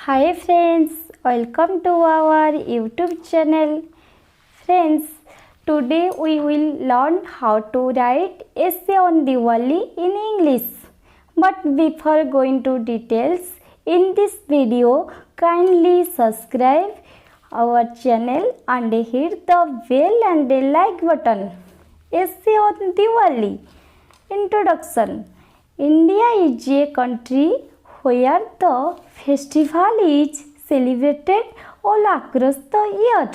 Hi friends, welcome to our YouTube channel. Friends, today we will learn how to write essay on Diwali in English. But before going to details in this video, kindly subscribe our channel and hit the bell and the like button. Essay on Diwali. Introduction. India is a country where the festival is celebrated all across the year,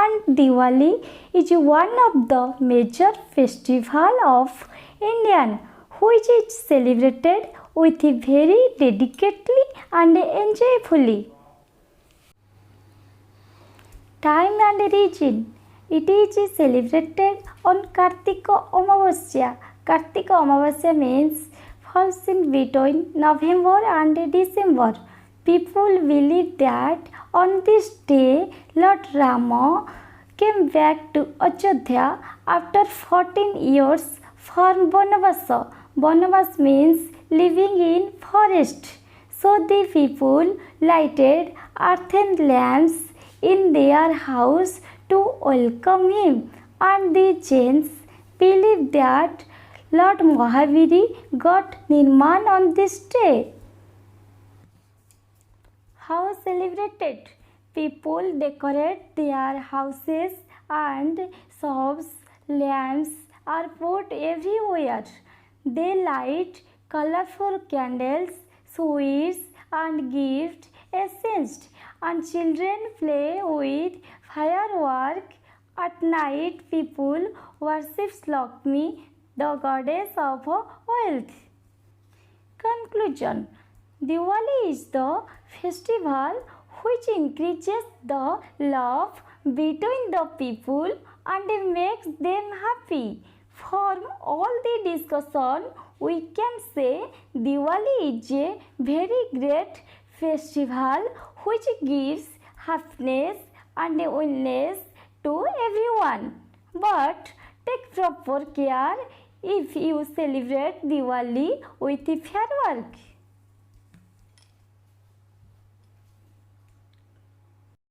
and Diwali is one of the major festivals of India, which is celebrated with very dedicatedly and enjoyfully. Time and region. It is celebrated on Kartika Amavasya. Kartika Amavasya means falls in between November and December. People believe that on this day Lord Rama came back to Ajodhya after 14 years from Vanavasa. Vanavas means living in forest. So the people lighted earthen lamps in their house to welcome him, and the Jains believe that Lord Mahaviri got Nirman on this day. How celebrated? People decorate their houses and shops. Lamps are put everywhere. They light colorful candles, sweets, and gift exchange, and children play with fireworks. At night, people worship Lakshmi, the goddess of wealth. Conclusion. Diwali is the festival which increases the love between the people and makes them happy. From all the discussion, we can say Diwali is a very great festival which gives happiness and wellness to everyone. But take proper care if you celebrate Diwali with fireworks.